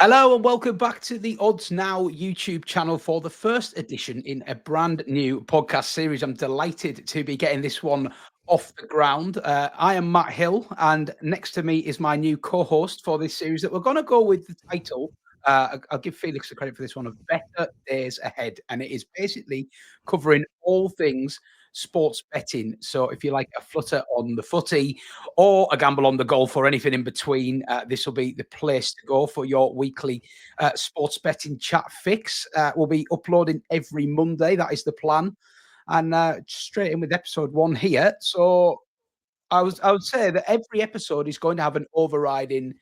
Hello and welcome back to the Odds Now YouTube channel for the first edition in a brand new podcast series. I'm delighted to be getting this one off the ground. I am Matt Hill, and next to me is my new co-host for this series that we're going to go with the title. I'll give Felix the credit for this one of Bettor Days Ahead, and it is basically covering all things sports betting. So if you like a flutter on the footy or a gamble on the golf or anything in between, this will be the place to go for your weekly sports betting chat fix. We'll be uploading every Monday. That is the plan. And straight in with episode 1 here. So I would say that every episode is going to have an overriding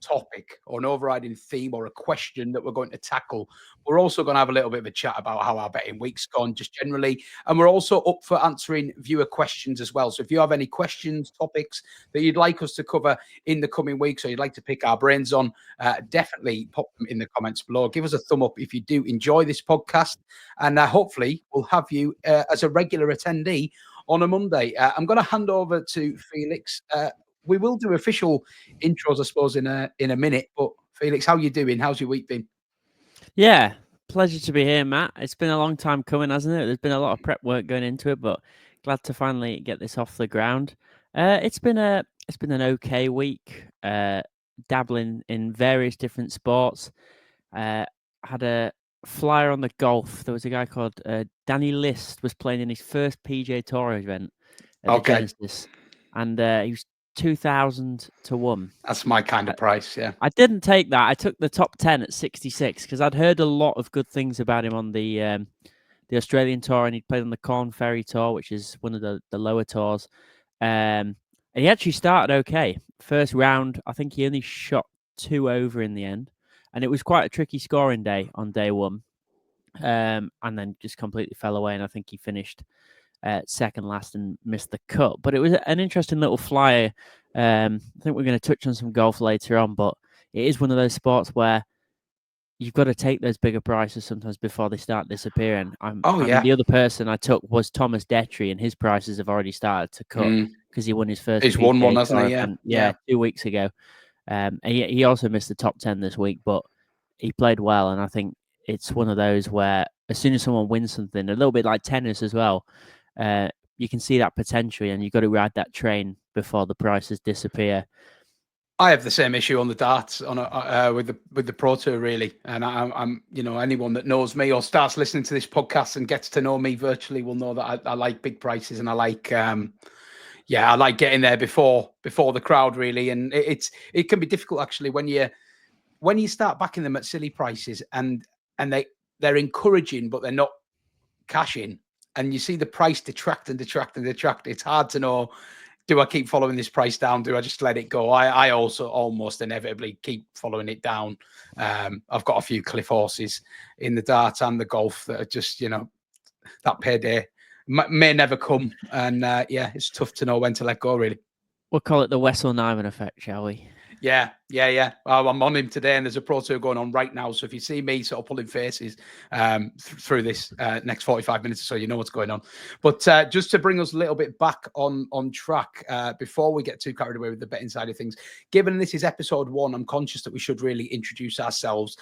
topic or an overriding theme or a question that we're going to tackle. We're also going to have a little bit of a chat about how our betting week's gone just generally. And we're also up for answering viewer questions as well. So if you have any questions, topics that you'd like us to cover in the coming weeks or you'd like to pick our brains on, definitely pop them in the comments below. Give us a thumb up if you do enjoy this podcast. And hopefully we'll have you as a regular attendee on a Monday. I'm going to hand over to Felix. We will do official intros, I suppose, in a minute. But Felix, how you doing? How's your week been? Yeah, pleasure to be here, Matt. It's been a long time coming, hasn't it? There's been a lot of prep work going into it, but glad to finally get this off the ground. It's been an okay week. Dabbling in various different sports. Had a flyer on the golf. There was a guy called Danny List was playing in his first PGA Tour event at the Genesis, and he was 2,000 to 1. That's my kind of price, yeah. I didn't take that. I took the top 10 at 66 because I'd heard a lot of good things about him on the Australian tour, and he'd played on the Corn Ferry Tour, which is one of the lower tours. And he actually started okay. First round, I think he only shot 2 over in the end, and it was quite a tricky scoring day on day one. And then just completely fell away, and I think he finished second last and missed the cut. But it was an interesting little flyer. I think we're going to touch on some golf later on, but it is one of those sports where you've got to take those bigger prices sometimes before they start disappearing. I mean, the other person I took was Thomas Detry, and his prices have already started to cut because he won his first. He's won one, hasn't he? Yeah, 2 weeks ago. And he also missed the top 10 this week, but he played well, and I think it's one of those where as soon as someone wins something, a little bit like tennis as well, you can see that potential, and you've got to ride that train before the prices disappear. I have the same issue on the darts on with the Pro Tour, really. And I'm anyone that knows me or starts listening to this podcast and gets to know me virtually will know that I like big prices, and I like I like getting there before the crowd, really. And it can be difficult actually when you start backing them at silly prices and they're encouraging but they're not cashing, and you see the price detract and detract and detract. It's hard to know, do I keep following this price down? Do I just let it go? I also almost inevitably keep following it down. I've got a few cliff horses in the darts and the golf that are just, that payday may never come. And it's tough to know when to let go, really. We'll call it the Wessel Nyman effect, shall we? Yeah. Well, I'm on him today, and there's a Pro Tour going on right now. So if you see me sort of pulling faces through this next 45 minutes or so, you know what's going on. But just to bring us a little bit back on track before we get too carried away with the betting side of things, given this is episode 1, I'm conscious that we should really introduce ourselves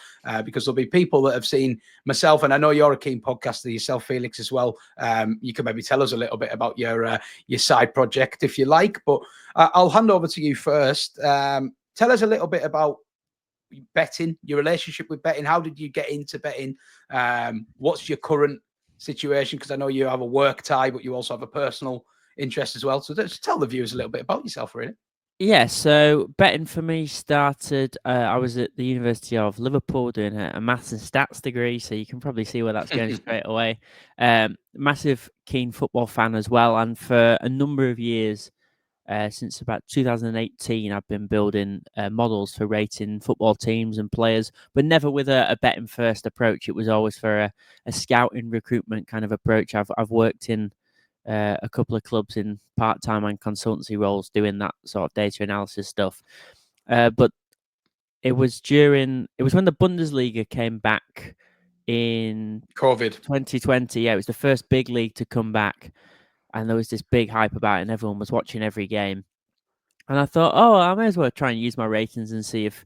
because there'll be people that have seen myself, and I know you're a keen podcaster yourself, Felix, as well. You can maybe tell us a little bit about your side project if you like, but I'll hand over to you first. Tell us a little bit about betting, your relationship with betting. How did you get into betting? What's your current situation? Because I know you have a work tie, but you also have a personal interest as well. So just tell the viewers a little bit about yourself, really. Yeah, so betting for me started, I was at the University of Liverpool doing a maths and stats degree, so you can probably see where that's going straight away. Massive keen football fan as well, and for a number of years, since about 2018, I've been building models for rating football teams and players, but never with a betting first approach. It was always for a scouting recruitment kind of approach. I've worked in a couple of clubs in part-time and consultancy roles doing that sort of data analysis stuff. But it was when the Bundesliga came back in COVID 2020. Yeah, it was the first big league to come back. And there was this big hype about it, and everyone was watching every game. And I thought, I may as well try and use my ratings and see if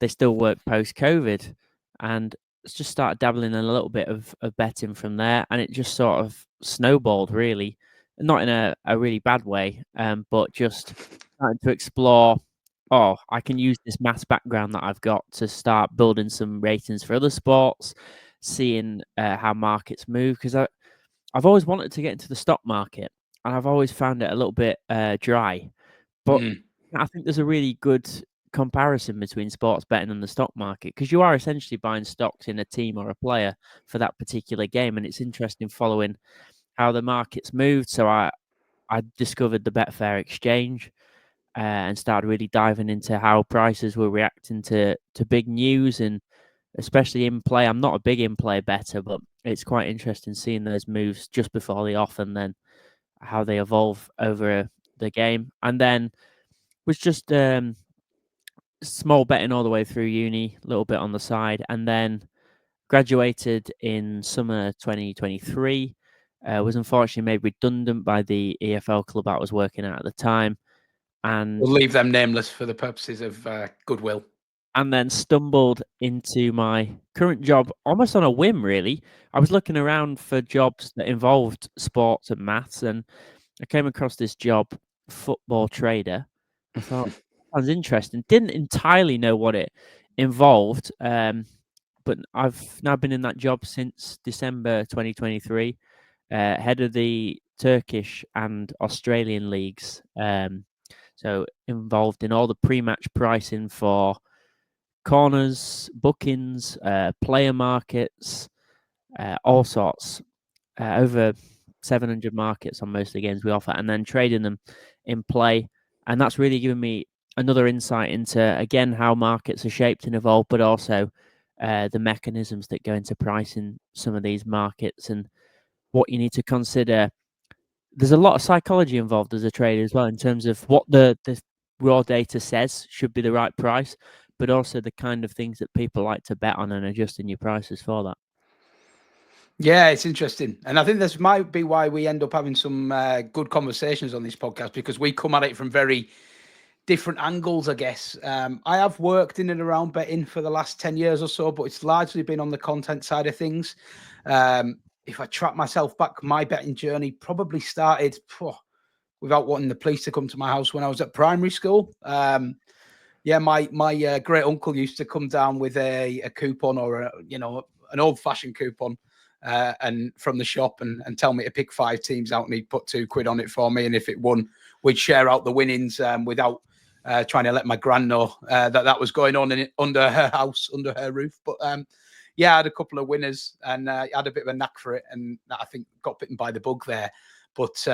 they still work post-COVID, and just started dabbling in a little bit of betting from there, and it just sort of snowballed, really, not in a really bad way, but just starting to explore. Oh, I can use this maths background that I've got to start building some ratings for other sports, seeing how markets move, because I've always wanted to get into the stock market, and I've always found it a little bit dry. But I think there's a really good comparison between sports betting and the stock market, because you are essentially buying stocks in a team or a player for that particular game, and it's interesting following how the market's moved. So I discovered the Betfair exchange and started really diving into how prices were reacting to big news, and especially in play. I'm not a big in play better, but it's quite interesting seeing those moves just before the off and then how they evolve over the game. And then was just small betting all the way through uni, a little bit on the side, and then graduated in summer 2023. Was unfortunately made redundant by the EFL club I was working at the time, and We'll leave them nameless for the purposes of goodwill. And then stumbled into my current job almost on a whim, really. I was looking around for jobs that involved sports and maths, and I came across this job, football trader. I thought, sounds interesting. Didn't entirely know what it involved, but I've now been in that job since December 2023, head of the Turkish and Australian leagues. So involved in all the pre-match pricing for corners, bookings, player markets, all sorts. Over 700 markets on most of the games we offer, and then trading them in play. And that's really given me another insight into, again, how markets are shaped and evolve, but also the mechanisms that go into pricing some of these markets and what you need to consider. There's a lot of psychology involved as a trader as well, in terms of what the raw data says should be the right price, but also the kind of things that people like to bet on and adjusting your prices for that. Yeah, it's interesting. And I think this might be why we end up having some good conversations on this podcast, because we come at it from very different angles, I guess. I have worked in and around betting for the last 10 years or so, but it's largely been on the content side of things. If I track myself back, my betting journey probably started without wanting the police to come to my house when I was at primary school. Yeah, my great uncle used to come down with a coupon, or an old fashioned coupon, and from the shop, and tell me to pick 5 teams out, and he'd put £2 on it for me, and if it won, we'd share out the winnings without trying to let my gran know that was going on under her house, under her roof. But yeah, I had a couple of winners, and I had a bit of a knack for it, and I think got bitten by the bug there. But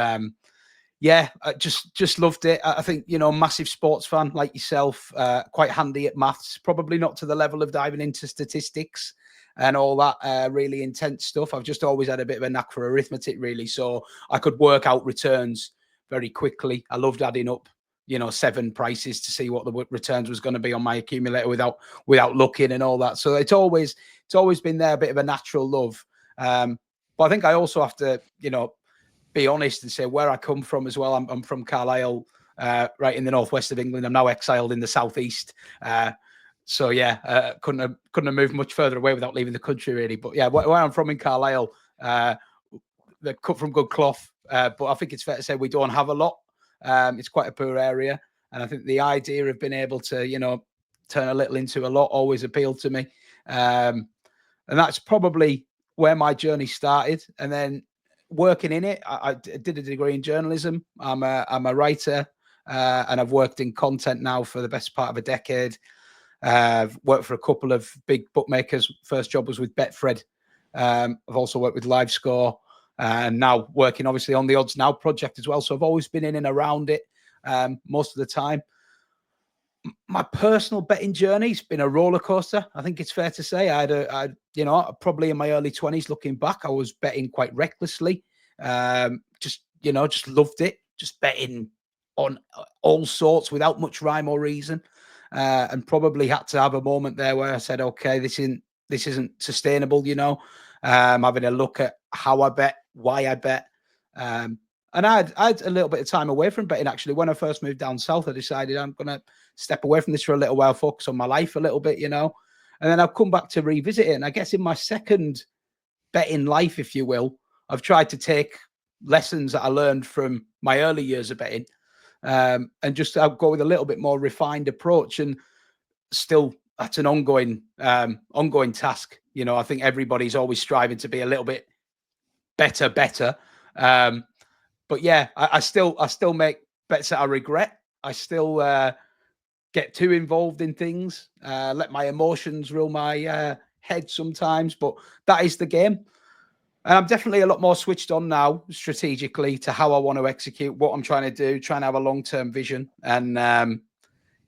yeah, I just loved it. I think, massive sports fan like yourself, quite handy at maths, probably not to the level of diving into statistics and all that really intense stuff. I've just always had a bit of a knack for arithmetic, really. So I could work out returns very quickly. I loved adding up, 7 prices to see what the returns was going to be on my accumulator without looking and all that. So it's always been there, a bit of a natural love. But I think I also have to, be honest and say where I come from as well. I'm from Carlisle, right in the northwest of England. I'm now exiled in the southeast. So yeah, couldn't have moved much further away without leaving the country, really. But yeah, where I'm from in Carlisle, they're cut from good cloth. But I think it's fair to say we don't have a lot. It's quite a poor area, and I think the idea of being able to, turn a little into a lot always appealed to me. And that's probably where my journey started. And then working in it, I did a degree in journalism. I'm a writer, and I've worked in content now for the best part of a decade. I've worked for a couple of big bookmakers. First job was with Betfred. I've also worked with LiveScore, and now working obviously on the Odds Now project as well. So I've always been in and around it most of the time. My personal betting journey's been a roller coaster. I think it's fair to say. I probably in my early 20s, looking back, I was betting quite recklessly. Just loved it. Just betting on all sorts without much rhyme or reason. And probably had to have a moment there where I said, okay, this isn't sustainable, having a look at how I bet, why I bet. And I had a little bit of time away from betting, actually. When I first moved down south, I decided I'm going to step away from this for a little while, focus on my life a little bit, And then I've come back to revisit it. And I guess in my second betting life, if you will, I've tried to take lessons that I learned from my early years of betting, and just go with a little bit more refined approach. And still, that's an ongoing task. I think everybody's always striving to be a little bit better. But yeah, I still make bets that I regret. I still get too involved in things, let my emotions rule my head sometimes. But that is the game. And I'm definitely a lot more switched on now strategically to how I want to execute what I'm trying to do, trying to have a long-term vision. And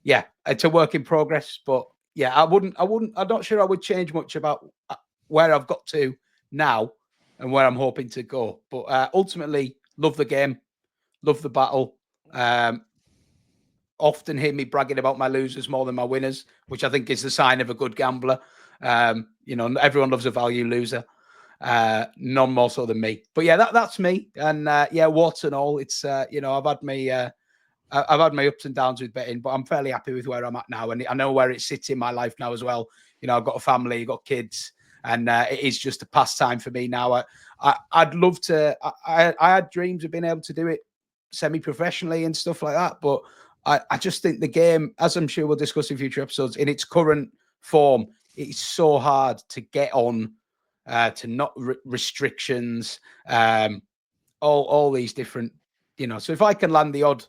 yeah, it's a work in progress. But yeah, I'm not sure I would change much about where I've got to now and where I'm hoping to go. But ultimately, love the game, love the battle. Often hear me bragging about my losers more than my winners, which I think is the sign of a good gambler. Everyone loves a value loser. None more so than me. But yeah, that's me. And yeah, warts and all. It's I've had my ups and downs with betting, but I'm fairly happy with where I'm at now, and I know where it sits in my life now as well. I've got a family, got kids, and it is just a pastime for me now. I'd love to. I had dreams of being able to do it semi-professionally and stuff like that, but I just think the game, as I'm sure we'll discuss in future episodes, in its current form, it's so hard to get on, to not restrictions, all these different, So if I can land the odd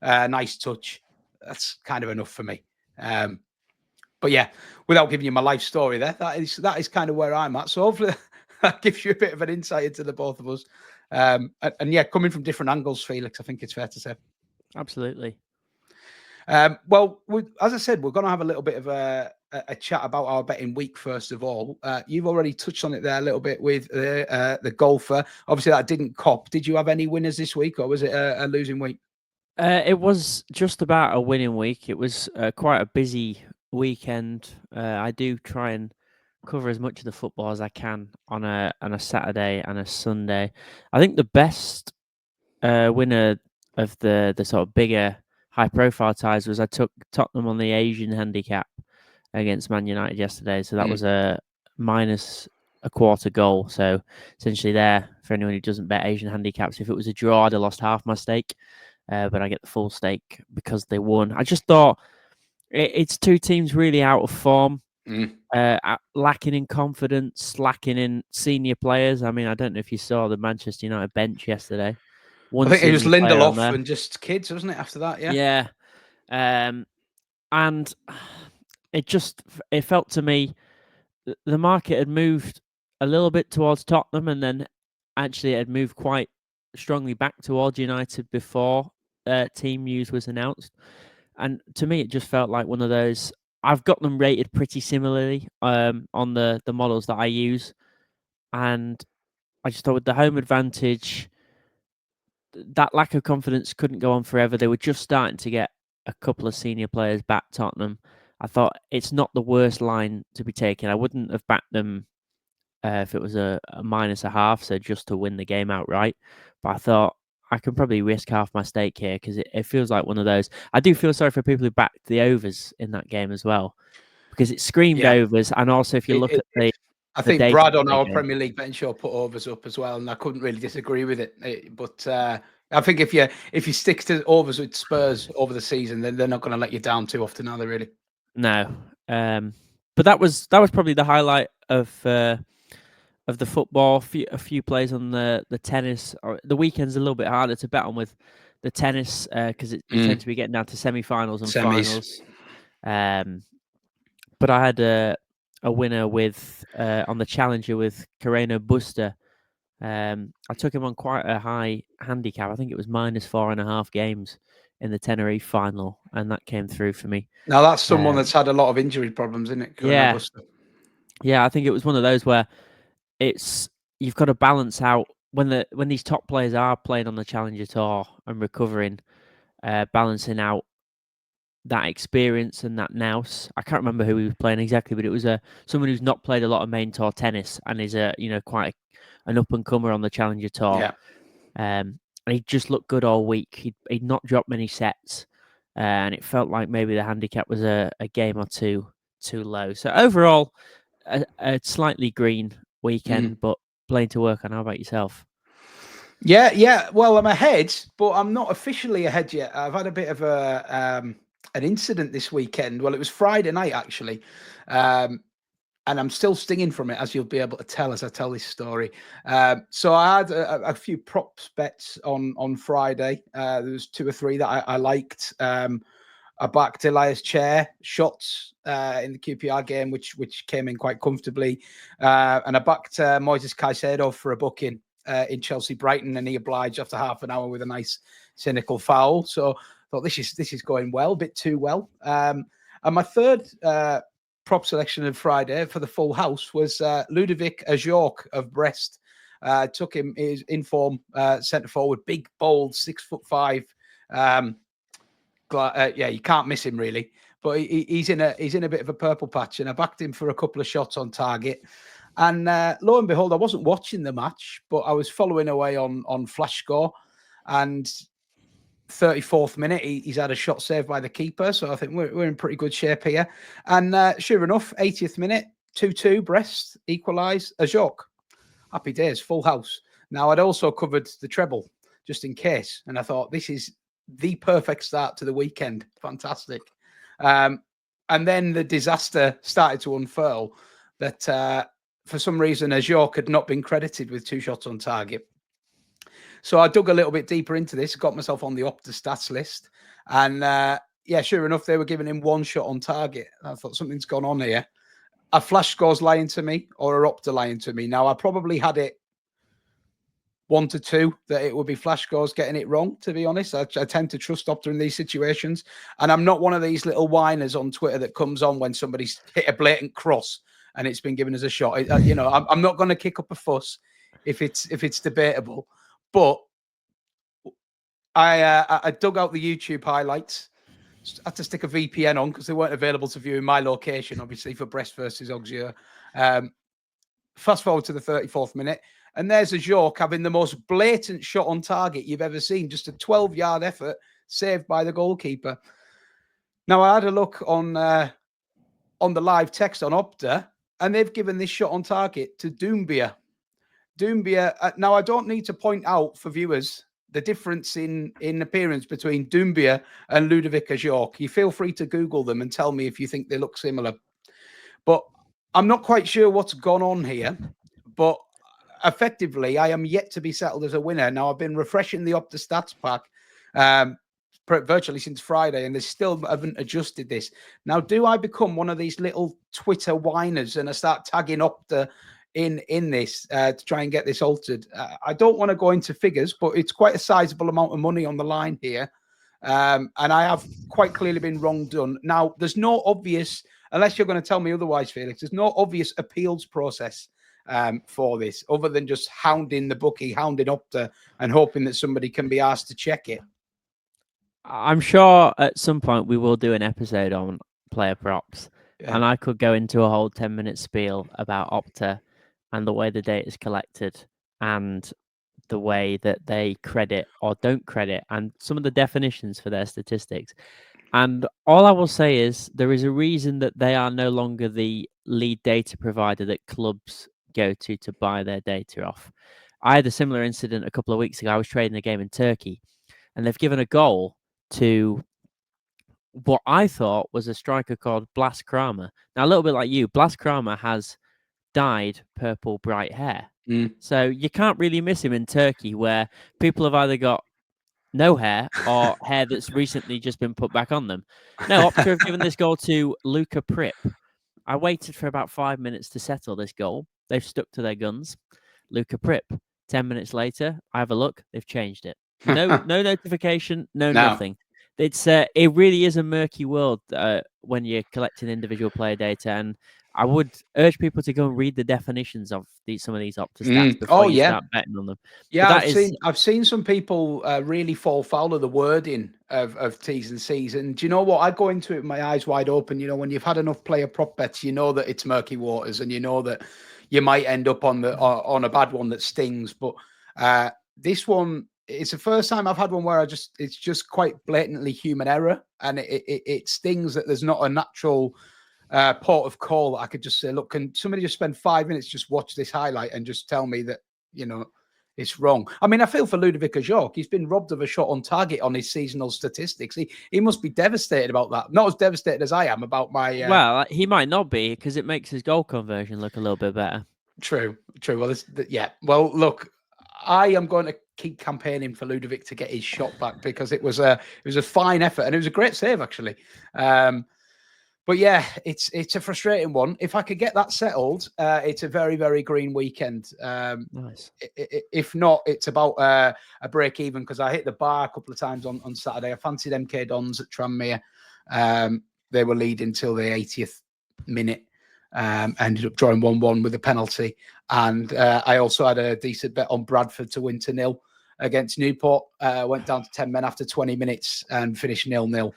nice touch, that's kind of enough for me. But yeah, without giving you my life story there, that is kind of where I'm at. So hopefully that gives you a bit of an insight into the both of us. And yeah, coming from different angles, Felix, I think it's fair to say. Absolutely. Well, as I said, we're going to have a little bit of a chat about our betting week, first of all. You've already touched on it there a little bit with the golfer. Obviously, that didn't cop. Did you have any winners this week, or was it a losing week? It was just about a winning week. It was quite a busy weekend. I do try and cover as much of the football as I can on a Saturday and a Sunday. I think the best winner of the sort of bigger high profile ties was I took Tottenham on the Asian handicap against Man United yesterday. So that was a minus a quarter goal. So essentially there, for anyone who doesn't bet Asian handicaps, if it was a draw, I'd have lost half my stake. But I get the full stake because they won. I just thought it's two teams really out of form, lacking in confidence, lacking in senior players. I mean, I don't know if you saw the Manchester United bench yesterday. I think it was Lindelof and just kids, wasn't it, after that? Yeah. And it felt to me the market had moved a little bit towards Tottenham, and then actually it had moved quite strongly back towards United before team news was announced. And to me, it just felt like one of those. I've got them rated pretty similarly on the models that I use, and I just thought with the home advantage, that lack of confidence couldn't go on forever. They were just starting to get a couple of senior players back, Tottenham. I thought it's not the worst line to be taken. I wouldn't have backed them if it was a minus a half, so just to win the game outright. But I thought I can probably risk half my stake here because it feels like one of those. I do feel sorry for people who backed the overs in that game as well because it screamed overs. And also, if you look at I think Brad on our Premier League betting show put overs up as well, and I couldn't really disagree with it. But I think if you stick to overs with Spurs over the season, then they're not going to let you down too often, are they? Really? No. But that was probably the highlight of the football. A few plays on the tennis. The weekend's a little bit harder to bet on with the tennis because you tend to be getting down to semi-finals and finals. But I had a winner with on the Challenger with Carreno Busta. I took him on quite a high handicap. I think it was minus 4.5 games in the Tenerife final, and that came through for me. Now that's someone that's had a lot of injury problems, isn't it? Yeah. Busta? Yeah, I think it was one of those where you've got to balance out when these top players are playing on the Challenger Tour and recovering, balancing out that experience and that nous. I can't remember who he was playing exactly, but it was someone who's not played a lot of main tour tennis and is quite an up and comer on the Challenger Tour. Yeah. and he just looked good all week. He'd not dropped many sets, and it felt like maybe the handicap was a game or two too low. So overall, a slightly green weekend, but plenty to work on. How about yourself? Yeah. Well, I'm ahead, but I'm not officially ahead yet. I've had a bit of an incident this weekend. Well, it was Friday night actually, and I'm still stinging from it, as you'll be able to tell as I tell this story. So I had a few props bets on Friday. There was 2 or 3 that I liked. I backed Elias Chair shots in the QPR game, which came in quite comfortably, and I backed Moises Caicedo for a booking in Chelsea Brighton, and he obliged after half an hour with a nice cynical foul. So I thought this is going well, a bit too well. And my third prop selection of Friday for the full house was Ludovic Ajorc of Brest. Took him his in-form centre forward, big, bold, 6'5". Yeah, you can't miss him really. But he's in a bit of a purple patch, and I backed him for a couple of shots on target. And lo and behold, I wasn't watching the match, but I was following away on Flash Score, and 34th minute, he's had a shot saved by the keeper. So I think we're in pretty good shape here. And sure enough, 80th minute, 2-2, Brest equalise. Ajorc, happy days, full house. Now, I'd also covered the treble just in case, and I thought this is the perfect start to the weekend. Fantastic. And then the disaster started to unfurl that for some reason, Ajorc had not been credited with 2 shots on target. So I dug a little bit deeper into this, got myself on the Opta stats list. And yeah, sure enough, they were giving him 1 shot on target. I thought something's gone on here. Are Flash Scores lying to me, or are Opta lying to me? Now, I probably had it 1 to 2 that it would be Flash Scores getting it wrong, to be honest. I tend to trust Opta in these situations. And I'm not one of these little whiners on Twitter that comes on when somebody's hit a blatant cross and it's been given as a shot. I'm not going to kick up a fuss if it's debatable. But I dug out the YouTube highlights. I had to stick a VPN on because they weren't available to view in my location, obviously, for Brest versus Auxerre. Fast forward to the 34th minute, and there's Ajorc having the most blatant shot on target you've ever seen. Just a 12-yard effort saved by the goalkeeper. Now, I had a look on the live text on Opta, and they've given this shot on target to Doumbia. Now, I don't need to point out for viewers the difference in appearance between Doumbia and Ludovic Ajorc. You feel free to Google them and tell me if you think they look similar. But I'm not quite sure what's gone on here. But effectively, I am yet to be settled as a winner. Now, I've been refreshing the Opta stats pack virtually since Friday, and they still haven't adjusted this. Now, do I become one of these little Twitter whiners and I start tagging Opta in this to try and get this altered? I don't want to go into figures, but it's quite a sizable amount of money on the line here. And I have quite clearly been wrong done. Now, there's no obvious, unless you're going to tell me otherwise, Felix, there's no obvious appeals process for this other than just hounding the bookie, hounding Opta and hoping that somebody can be asked to check it. I'm sure at some point we will do an episode on player props. Yeah. And I could go into a whole 10-minute spiel about Opta and the way the data is collected and the way that they credit or don't credit and some of the definitions for their statistics. And all I will say is there is a reason that they are no longer the lead data provider that clubs go to buy their data off. I had a similar incident a couple of weeks ago. I was trading a game in Turkey, and they've given a goal to what I thought was a striker called Blas Kramer. Now, a little bit like you, Blas Kramer has dyed purple bright hair. So you can't really miss him in Turkey, where people have either got no hair or hair that's recently just been put back on them. No, Opta have given this goal to Luca Prip. I waited for about 5 minutes to settle this goal. They've stuck to their guns. Luca Prip. 10 minutes later, I have a look. They've changed it. No notification, nothing. It's it really is a murky world when you're collecting individual player data, and I would urge people to go and read the definitions of some of these Opta stats before you start betting on them. Yeah, I've seen some people really fall foul of the wording of T's and C's, and do you know what? I go into it with my eyes wide open. You know, when you've had enough player prop bets, you know that it's murky waters, and you know that you might end up on a bad one that stings. But this one it's the first time I've had one where it's just quite blatantly human error, and it stings that there's not a natural port of call that I could just say, look, can somebody just spend 5 minutes, just watch this highlight and just tell me that, it's wrong. I mean, I feel for Ludovic Ajorc. He's been robbed of a shot on target on his seasonal statistics. He must be devastated about that. Not as devastated as I am about my... Well, he might not be, because it makes his goal conversion look a little bit better. True. Well, yeah. Well, look, I am going to keep campaigning for Ludovic to get his shot back, because it was a fine effort, and it was a great save, actually. But yeah, it's a frustrating one. If I could get that settled, it's a very, very green weekend. Nice. If not, it's about a break even, because I hit the bar a couple of times on Saturday. I fancied MK Dons at Tranmere. They were leading till the 80th minute. Ended up drawing 1-1 with a penalty. And I also had a decent bet on Bradford to win 2-0 against Newport. Went down to 10 men after 20 minutes and finished 0-0.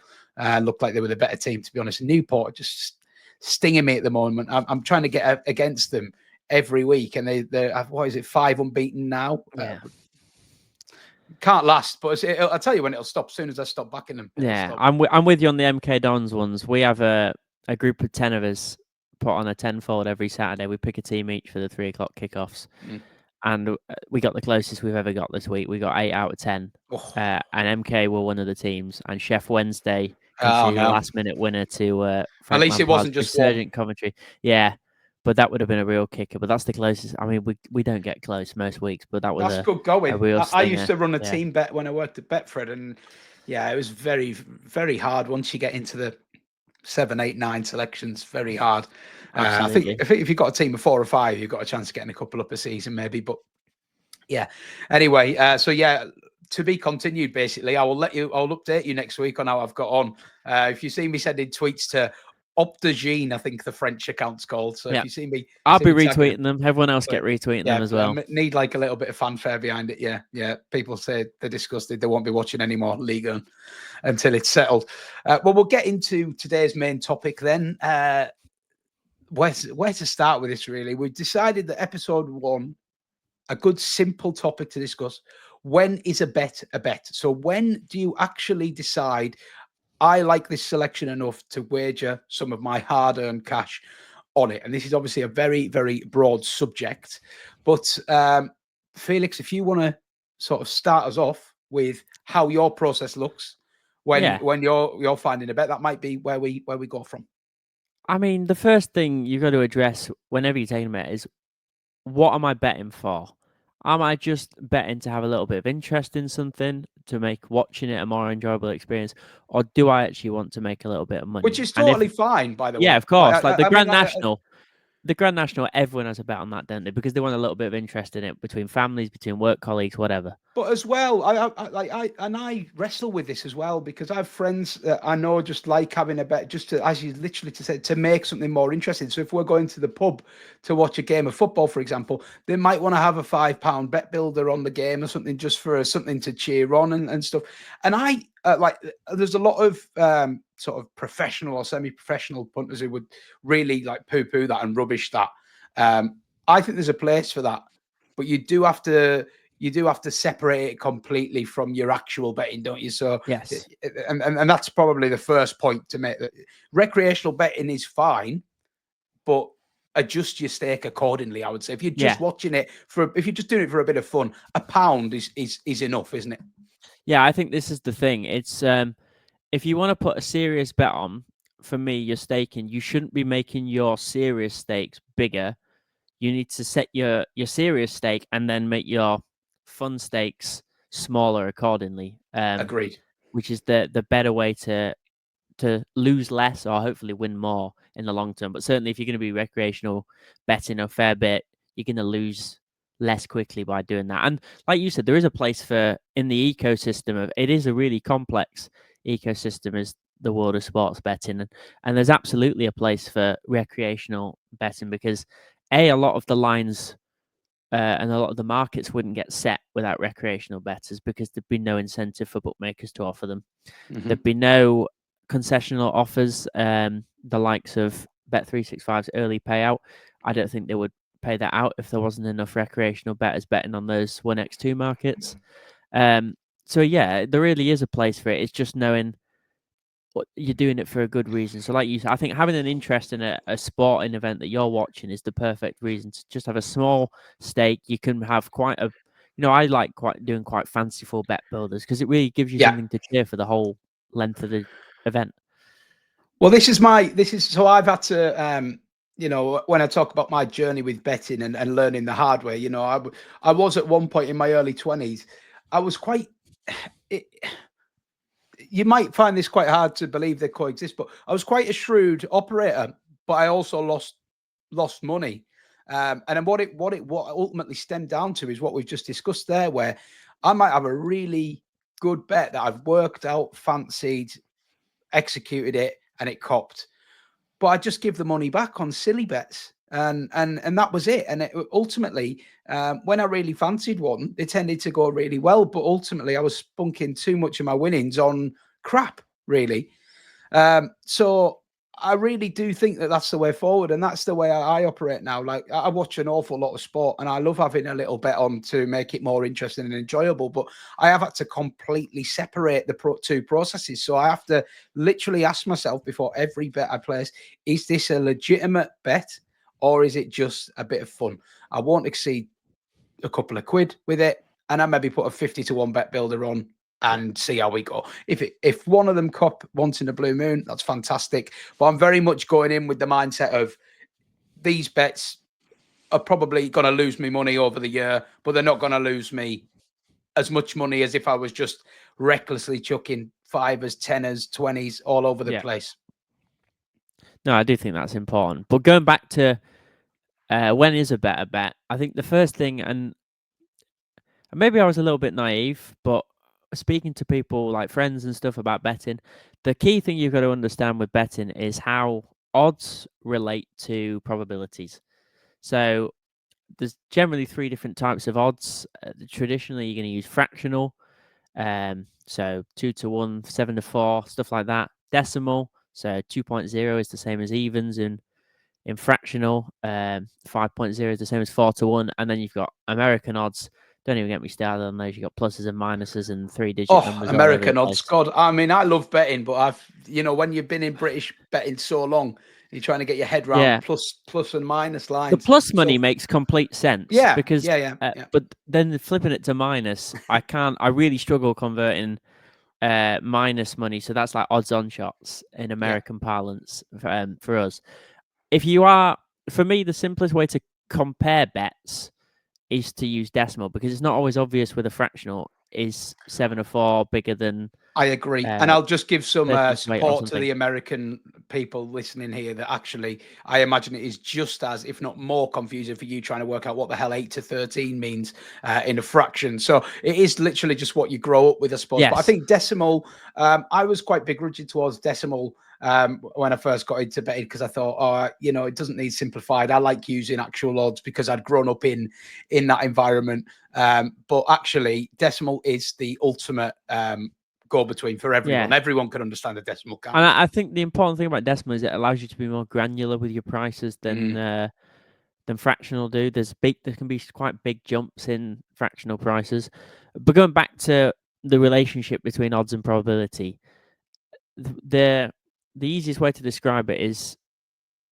Looked like they were the better team, to be honest. Newport just stinging me at the moment. I'm trying to get against them every week, and they're what is it, 5 unbeaten now? Yeah. Can't last, but I'll tell you when it'll stop. As soon as I stop backing them. Yeah, I'm with you on the MK Dons ones. We have a group of 10 of us put on a tenfold every Saturday. We pick a team each for the 3 o'clock kickoffs. And we got the closest we've ever got this week. We got 8 out of 10. And MK were one of the teams. And Chef Wednesday conceded a last-minute winner to Frank At least Lampard's it wasn't just resurgent commentary. Yeah, but that would have been a real kicker. But that's the closest. I mean, we don't get close most weeks, but that was good going. a real I used stinger. to run a team bet when I worked at Betfred, and yeah, it was very, very hard once you get into the 7, 8, 9 selections. Very hard. I think if you've got a team of 4 or 5, you've got a chance of getting a couple up a season, maybe. But yeah. Anyway, so yeah, to be continued. Basically, I'll update you next week on how I've got on. If you see me sending tweets to Opta, I think the French account's called. So if you see me, I'll be retweeting them. Everyone else get retweeting them as well. Need like a little bit of fanfare behind it. Yeah. People say they're disgusted. They won't be watching any more Liga until it's settled. Well, we'll get into today's main topic then. Where to start with this, really? We've decided that episode 1, a good simple topic to discuss. When is a bet a bet? So when do you actually decide, I like this selection enough to wager some of my hard-earned cash on it? And this is obviously a very, very broad subject. But Felix, if you want to sort of start us off with how your process looks when you're finding a bet, that might be where we go from. I mean, the first thing you've got to address whenever you're taking a bet is, what am I betting for? Am I just betting to have a little bit of interest in something, to make watching it a more enjoyable experience, or do I actually want to make a little bit of money? Which is totally fine, by the way. Yeah, of course. Like the Grand National. The Grand National, everyone has a bet on that, don't they? Because they want a little bit of interest in it, between families, between work colleagues, whatever. But as well, I wrestle with this as well, because I have friends that I know just like having a bet, just to, as you literally said, to make something more interesting. So if we're going to the pub to watch a game of football, for example, they might want to have a £5 bet builder on the game or something, just for something to cheer on and stuff. And I there's a lot of sort of professional or semi-professional punters who would really like poo-poo that and rubbish that. I think there's a place for that, but you do have to separate it completely from your actual betting, don't you? So yes, and that's probably the first point to make. Recreational betting is fine, but adjust your stake accordingly, I would say. If you're just watching it if you're just doing it for a bit of fun, £1 is enough, isn't it? Yeah, I think this is the thing. It's if you want to put a serious bet on, for me, you're staking, you shouldn't be making your serious stakes bigger. You need to set your serious stake and then make your fun stakes smaller accordingly. Agreed. Which is the better way to lose less, or hopefully win more in the long term. But certainly, if you're going to be recreational betting a fair bit, you're going to lose less quickly by doing that. And like you said, there is a place for, in the ecosystem of, it is a really complex ecosystem, is the world of sports betting, and there's absolutely a place for recreational betting, because a lot of the lines and a lot of the markets wouldn't get set without recreational bettors, because there'd be no incentive for bookmakers to offer them. There'd be no concessional offers, the likes of Bet365's early payout. I don't think they would pay that out if there wasn't enough recreational bettors betting on those 1x2 markets. So yeah, there really is a place for it. It's just knowing what you're doing it for a good reason. So like you said, I think having an interest in a sporting event that you're watching is the perfect reason to just have a small stake. You can have quite a, I like doing quite fanciful bet builders because it really gives you Yeah. something to cheer for the whole length of the event. Well, so I've had to, when I talk about my journey with betting and learning the hard way, I was at one point in my early 20s, I was quite, it, you might find this quite hard to believe they coexist, but I was quite a shrewd operator, but I also lost money. And then what ultimately stemmed down to is what we've just discussed there, where I might have a really good bet that I've worked out, fancied, executed it, and it copped. But I just give the money back on silly bets. And that was it. And ultimately, when I really fancied one, it tended to go really well. But ultimately, I was spunking too much of my winnings on crap, really. So I really do think that that's the way forward, and that's the way I operate now. Like I watch an awful lot of sport, and I love having a little bet on to make it more interesting and enjoyable. But I have had to completely separate the two processes. So I have to literally ask myself before every bet I place: is this a legitimate bet, or is it just a bit of fun? I won't exceed a couple of quid with it, and I maybe put a 50-1 bet builder on and see how we go. If one of them cop once in a blue moon, that's fantastic. But I'm very much going in with the mindset of these bets are probably going to lose me money over the year, but they're not going to lose me as much money as if I was just recklessly chucking fivers, tenors, 20s all over the place. No, I do think that's important. But going back to when is a better bet, I think the first thing, and maybe I was a little bit naive, but speaking to people like friends and stuff about betting, the key thing you've got to understand with betting is how odds relate to probabilities. So there's generally three different types of odds. Traditionally, you're going to use fractional, so 2-1, 7-4, stuff like that. Decimal, so 2.0 is the same as evens in fractional. 5.0 is the same as 4-1, and then you've got American odds. Don't even get me started on those. You've got pluses and minuses and three-digit numbers all over the American odds. place. God, I mean, I love betting, but when you've been in British betting so long, you're trying to get your head around Yeah, plus and minus the lines. plus money So makes complete sense yeah, because, yeah. but then flipping it to minus, I really struggle converting minus money. So that's like odds on shots in American parlance for us. For me, the simplest way to compare bets is to use decimal because it's not always obvious with a fractional. Is 7-4 bigger than I agree. And I'll just give some 13-8 or support to something? the American people listening here that actually, I imagine it is just as, if not more confusing for you trying to work out what the hell 8-13 means in a fraction. So it is literally just what you grow up with, I suppose. But I Yes. think decimal, I was quite begrudging towards decimal when I first got into betting because I thought, it doesn't need simplified. I like using actual odds because I'd grown up in that environment. But actually, decimal is the ultimate go between for everyone. Yeah. Everyone can understand a decimal, can't And they? I think the important thing about decimal is it allows you to be more granular with your prices than fractional do. There can be quite big jumps in fractional prices. But going back to the relationship between odds and probability, the easiest way to describe it is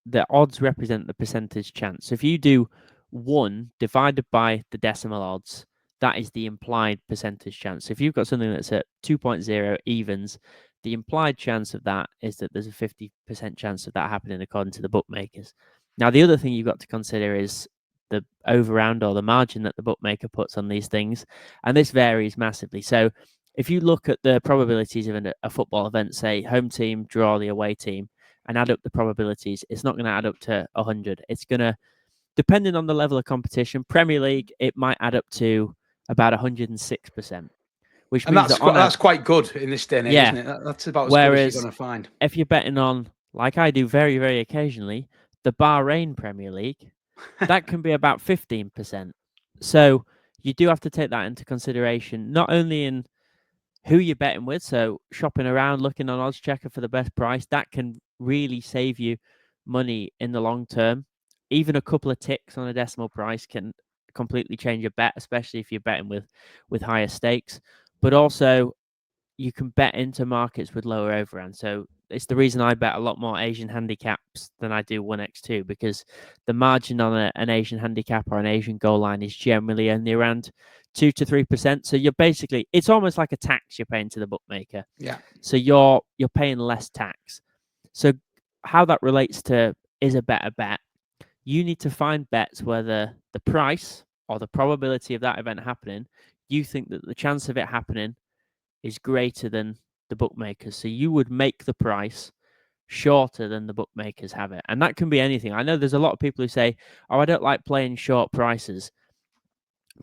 the odds represent the percentage chance. So if you do 1 divided by the decimal odds, that is the implied percentage chance. So if you've got something that's at 2.0 evens, the implied chance of that is that there's a 50% chance of that happening according to the bookmakers. Now, the other thing you've got to consider is the overround or the margin that the bookmaker puts on these things. And this varies massively. So if you look at the probabilities of a football event, say home team, draw the away team, and add up the probabilities, it's not going to add up to 100. It's going to, depending on the level of competition, Premier League, it might add up to about 106%, which And means that that's quite good in this day and age, yeah. isn't it? That's about as good as you're Whereas going to find. if you're betting on, like I do very, very occasionally, the Bahrain Premier League, that can be about 15%. So you do have to take that into consideration, not only in who you're betting with. So shopping around, looking on Odds Checker for the best price, that can really save you money in the long term. Even a couple of ticks on a decimal price can completely change your bet, especially if you're betting with higher stakes. But also, you can bet into markets with lower overhand. So it's the reason I bet a lot more Asian handicaps than I do 1x2, because the margin on an Asian handicap or an Asian goal line is generally only around 2 to 3%. So you're basically, it's almost like a tax you're paying to the bookmaker. Yeah. So you're paying less tax. So how that relates to is a better bet, you need to find bets where the price or the probability of that event happening, you think that the chance of it happening is greater than the bookmakers. So you would make the price shorter than the bookmakers have it. And that can be anything. I know there's a lot of people who say, oh, I don't like playing short prices.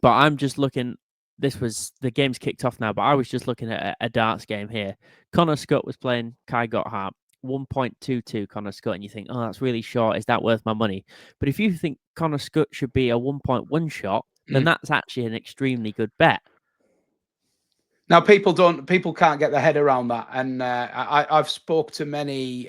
But I'm just looking, the game's kicked off now, but I was just looking at a darts game here. Connor Scott was playing Kai Gotthard, 1.22 Connor Scott, and you think, oh, that's really short. Is that worth my money? But if you think Connor Scott should be a 1.1 shot, then that's actually an extremely good bet. Now, people can't get their head around that, and I've spoke to many,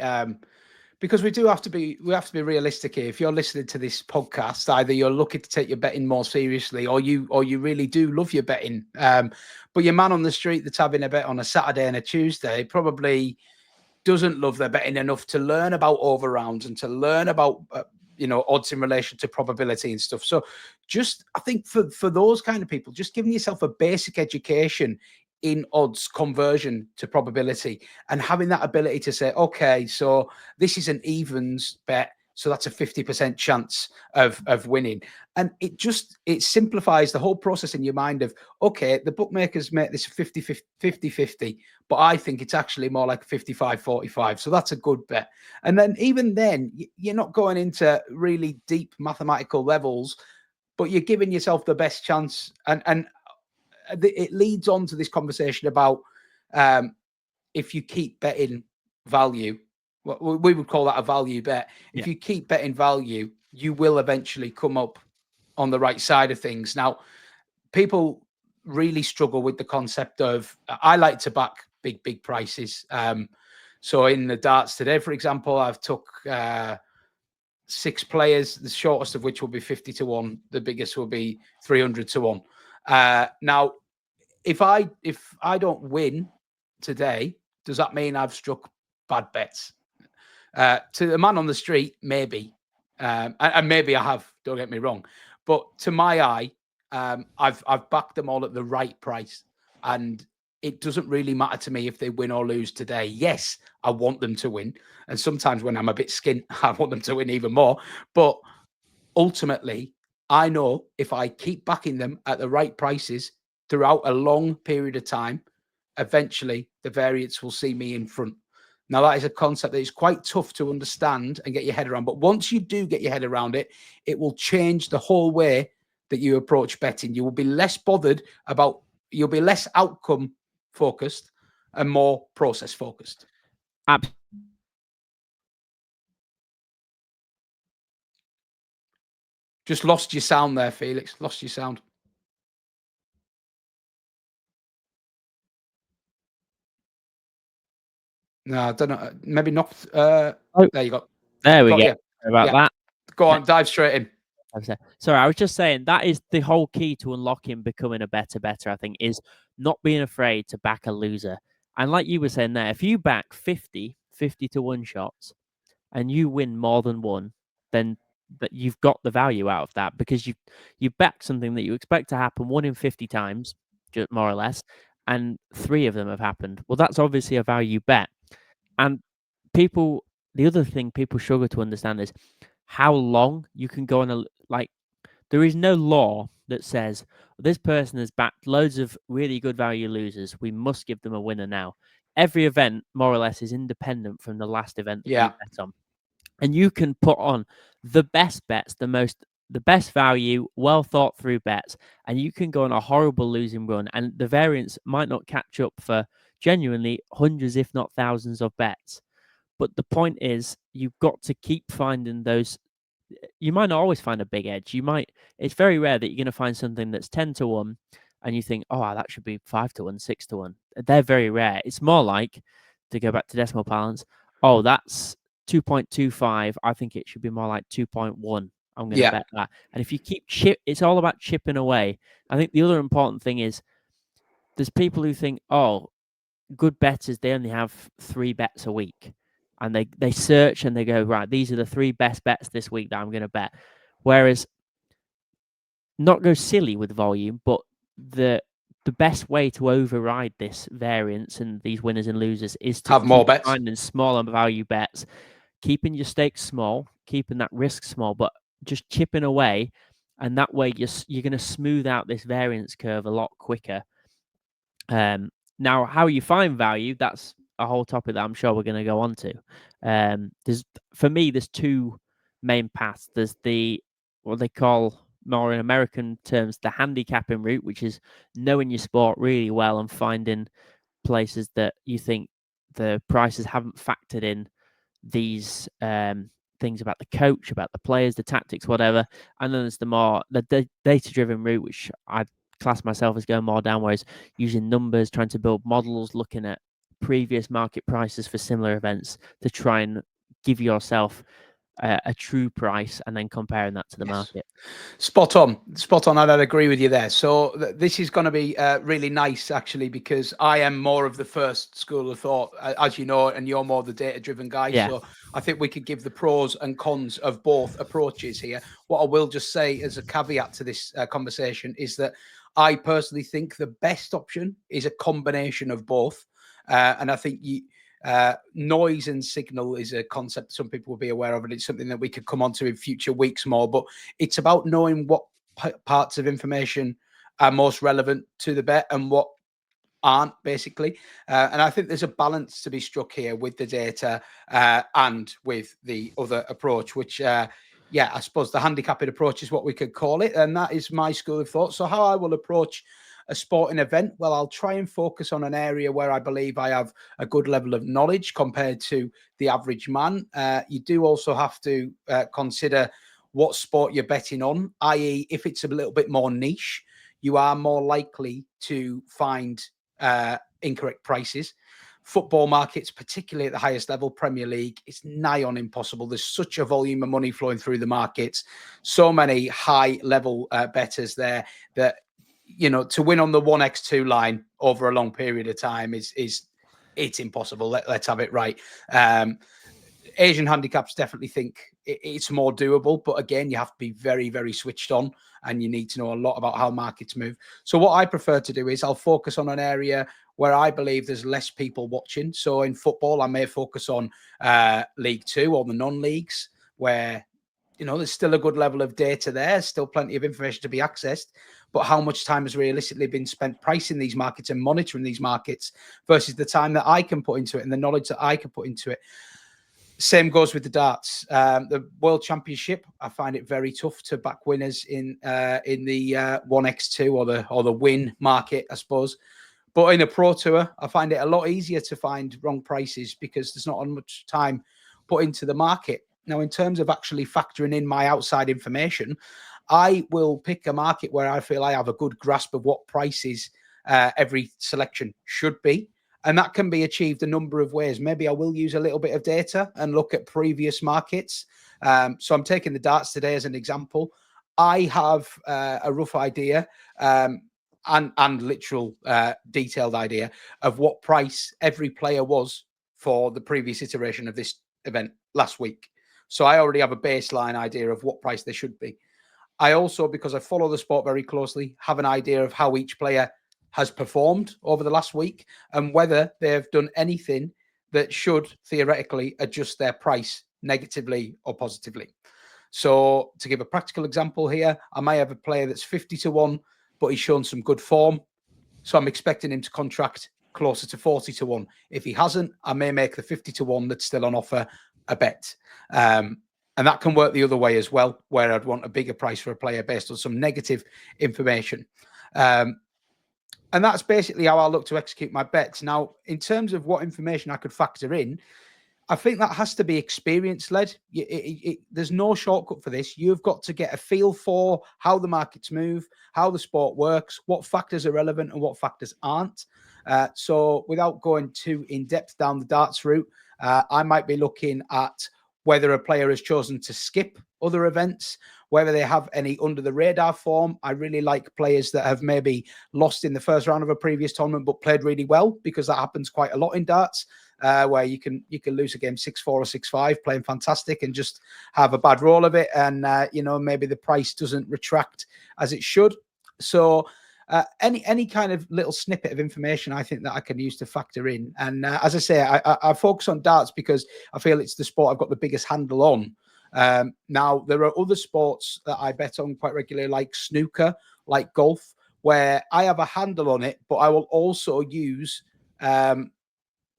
because we have to be realistic here. If you're listening to this podcast, either you're looking to take your betting more seriously, or you really do love your betting. But your man on the street that's having a bet on a Saturday and a Tuesday probably doesn't love their betting enough to learn about over rounds and to learn about odds in relation to probability and stuff. So just, I think for those kind of people, just giving yourself a basic education in odds conversion to probability and having that ability to say, okay, so this is an evens bet, so that's a 50% chance of winning. And it simplifies the whole process in your mind of, okay, the bookmakers make this 50-50, but I think it's actually more like 55-45. So that's a good bet. And then even then, you're not going into really deep mathematical levels, but you're giving yourself the best chance. And it leads on to this conversation about if you keep betting value, we would call that a value bet. If you keep betting value, you will eventually come up on the right side of things. Now, people really struggle with the concept of, I like to back big prices. So in the darts today, for example, I've took 6 players, the shortest of which will be 50-1. The biggest will be 300-1. Now, if I don't win today, does that mean I've struck bad bets? To the man on the street, maybe, and maybe I have. Don't get me wrong, but to my eye, I've backed them all at the right price, and it doesn't really matter to me if they win or lose today. Yes, I want them to win, and sometimes when I'm a bit skint, I want them to win even more. But ultimately, I know if I keep backing them at the right prices throughout a long period of time, eventually the variance will see me in front. Now, that is a concept that is quite tough to understand and get your head around. But once you do get your head around it, it will change the whole way that you approach betting. You will be less bothered about, you'll be less outcome focused and more process focused. Just lost your sound there, Felix. Lost your sound. No, I don't know. Maybe not. There you go. There we go. About that. Go on, dive straight in. Sorry, I was just saying that is the whole key to unlocking becoming a better, I think, is not being afraid to back a loser. And like you were saying there, if you back 50-1 shots and you win more than one, then that you've got the value out of that, because you back something that you expect to happen 1 in 50 times, just more or less, and 3 of them have happened. Well, that's obviously a value bet. And the other thing people struggle to understand is how long you can go on there is no law that says this person has backed loads of really good value losers, we must give them a winner now. Every event, more or less, is independent from the last event that you bet on. And you can put on the best bets, the best value, well thought through bets, and you can go on a horrible losing run, and the variance might not catch up for genuinely hundreds, if not thousands, of bets. But the point is, you've got to keep finding those. You might not always find a big edge. It's very rare that you're going to find something that's 10-1 and you think, oh, that should be 5-1, 6-1. They're very rare. It's more like, to go back to decimal balance, oh, that's 2.25. I think it should be more like 2.1. I'm going to bet that. And if you keep it's all about chipping away. I think the other important thing is there's people who think, oh, good bettors, they only have 3 bets a week. And they search and they go, right, these are the 3 best bets this week that I'm going to bet. Whereas not go silly with volume, but the best way to override this variance and these winners and losers is to have more keep bets, finding smaller value bets, keeping your stakes small, keeping that risk small, but just chipping away. And that way you're going to smooth out this variance curve a lot quicker. Now, how you find value, that's a whole topic that I'm sure we're going to go on to. There's 2 main paths. There's what they call, more in American terms, the handicapping route, which is knowing your sport really well and finding places that you think the prices haven't factored in these things about the coach, about the players, the tactics, whatever. And then there's the data-driven route, which I class myself as going more down, whereas using numbers, trying to build models, looking at previous market prices for similar events to try and give yourself a true price and then comparing that to the market. Spot on. I'd agree with you there. So this is going to be really nice, actually, because I am more of the first school of thought, as you know, and you're more the data-driven guy. Yeah. So I think we could give the pros and cons of both approaches here. What I will just say as a caveat to this conversation is that I personally think the best option is a combination of both. And I think noise and signal is a concept some people will be aware of, and it's something that we could come on to in future weeks more. But it's about knowing what parts of information are most relevant to the bet and what aren't, basically. And I think there's a balance to be struck here with the data and with the other approach, which I suppose the handicapping approach is what we could call it. And that is my school of thought. So how I will approach a sporting event, well, I'll try and focus on an area where I believe I have a good level of knowledge compared to the average man. You do also have to consider what sport you're betting on, i.e. if it's a little bit more niche, you are more likely to find incorrect prices. Football markets, particularly at the highest level, Premier League, it's nigh on impossible. There's such a volume of money flowing through the markets, so many high level bettors there that, you know, to win on the 1x2 line over a long period of time it's impossible. Let's have it right. Asian handicaps definitely think it's more doable, but again, you have to be very, very switched on, and you need to know a lot about how markets move. So what I prefer to do is I'll focus on an area where I believe there's less people watching. So in football, I may focus on League Two or the non-leagues, where, you know, there's still a good level of data there, still plenty of information to be accessed, but how much time has realistically been spent pricing these markets and monitoring these markets versus the time that I can put into it and the knowledge that I can put into it. Same goes with the darts. The World Championship, I find it very tough to back winners in the 1x2 or the win market, I suppose. But in a Pro Tour, I find it a lot easier to find wrong prices because there's not much time put into the market. Now, in terms of actually factoring in my outside information, I will pick a market where I feel I have a good grasp of what prices every selection should be. And that can be achieved a number of ways. Maybe I will use a little bit of data and look at previous markets. So I'm taking the darts today as an example. I have a rough idea and literal detailed idea of what price every player was for the previous iteration of this event last week. So I already have a baseline idea of what price they should be. I also, because I follow the sport very closely, have an idea of how each player has performed over the last week and whether they have done anything that should theoretically adjust their price negatively or positively. So to give a practical example here, I may have a player that's 50-1, but he's shown some good form. So I'm expecting him to contract closer to 40-1. If he hasn't, I may make the 50-1 that's still on offer a bet. And that can work the other way as well, where I'd want a bigger price for a player based on some negative information. And that's basically how I look to execute my bets. Now, in terms of what information I could factor in, I think that has to be experience-led. There's no shortcut for this. You've got to get a feel for how the markets move, how the sport works, what factors are relevant and what factors aren't. So without going too in-depth down the darts route, I might be looking at whether a player has chosen to skip other events, whether they have any under the radar form. I really like players that have maybe lost in the first round of a previous tournament but played really well, because that happens quite a lot in darts, where you can lose a game 6-4 or 6-5 playing fantastic and just have a bad roll of it, and maybe the price doesn't retract as it should. So any kind of little snippet of information, I think that I can use to factor in. And as I say, I focus on darts because I feel it's the sport I've got the biggest handle on. Now, there are other sports that I bet on quite regularly, like snooker, like golf, where I have a handle on it, but I will also use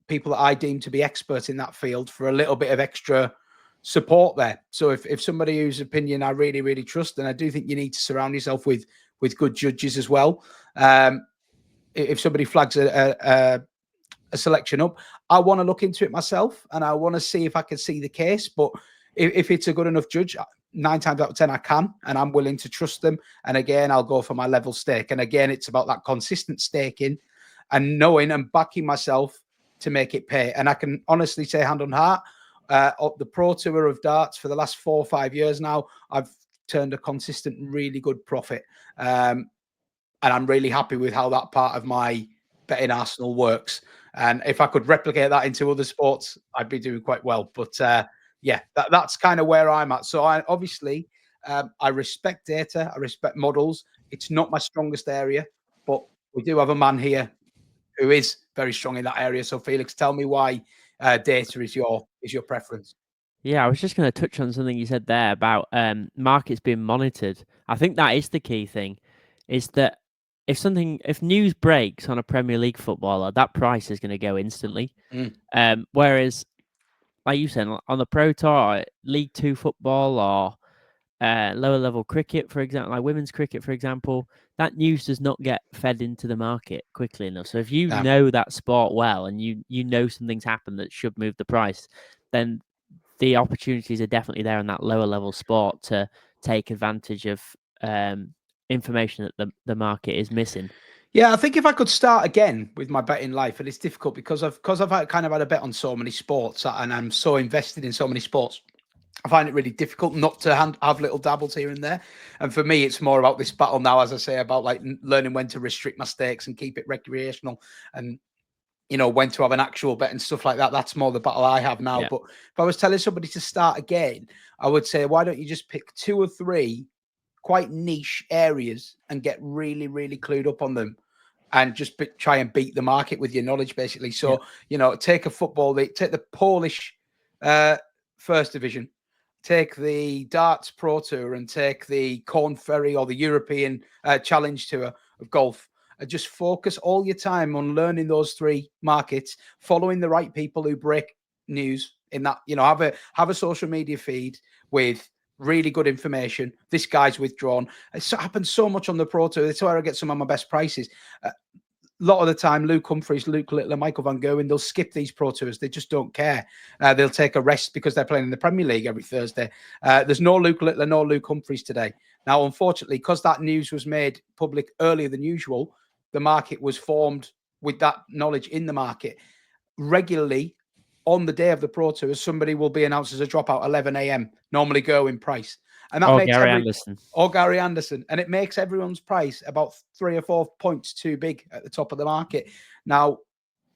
people that I deem to be experts in that field for a little bit of extra support there. So if somebody whose opinion I really, really trust, then I do think you need to surround yourself with good judges as well. If somebody flags a selection up, I want to look into it myself, and I want to see if I can see the case. But if it's a good enough judge, 9 times out of 10 I can, and I'm willing to trust them. And again, I'll go for my level stake. And again, it's about that consistent staking and knowing and backing myself to make it pay. And I can honestly say, hand on heart, the Pro Tour of darts for the last 4 or 5 years now, I've turned a consistent, really good profit. And I'm really happy with how that part of my betting arsenal works. And if I could replicate that into other sports, I'd be doing quite well. But yeah, that's kind of where I'm at. So I respect data. I respect models. It's not my strongest area, but we do have a man here who is very strong in that area. So Felix, tell me why data is your preference. Yeah, I was just going to touch on something you said there about markets being monitored. I think that is the key thing, is that if news breaks on a Premier League footballer, that price is going to go instantly. Whereas, like you said, on the Pro Tour, League 2 football, or lower level cricket, for example, like women's cricket, for example, that news does not get fed into the market quickly enough. So if you know that sport well, and you know something's happened that should move the price, then the opportunities are definitely there in that lower level sport to take advantage of information that the market is missing. Yeah, I think if I could start again with my betting life, and it's difficult because I've kind of had a bet on so many sports, and I'm so invested in so many sports, I find it really difficult not to have little dabbles here and there. And for me, it's more about this battle now, as I say, about like learning when to restrict my stakes and keep it recreational, and when to have an actual bet and stuff like that. That's more the battle I have now. Yeah. But if I was telling somebody to start again, I would say, why don't you just pick 2 or 3 quite niche areas and get really, really clued up on them, and just try and beat the market with your knowledge, basically. So, take a football league, take the Polish first division, take the darts Pro Tour, and take the Corn Ferry or the European Challenge Tour of golf. Just focus all your time on learning those 3 markets, following the right people who break news in that, have a social media feed with really good information. This guy's withdrawn. It happens so much on the Pro Tour. That's where I get some of my best prices. A lot of the time, Luke Humphries, Luke Littler, Michael Van Gerwen, they'll skip these Pro Tours. They just don't care. They'll take a rest because they're playing in the Premier League every Thursday. There's no Luke Littler, no Luke Humphries today. Now, unfortunately, because that news was made public earlier than usual, the market was formed with that knowledge in the market. Regularly, on the day of the Pro Tour, somebody will be announced as a dropout 11 a.m., normally go in price. And that makes Gary Anderson. And it makes everyone's price about 3 or 4 points too big at the top of the market. Now,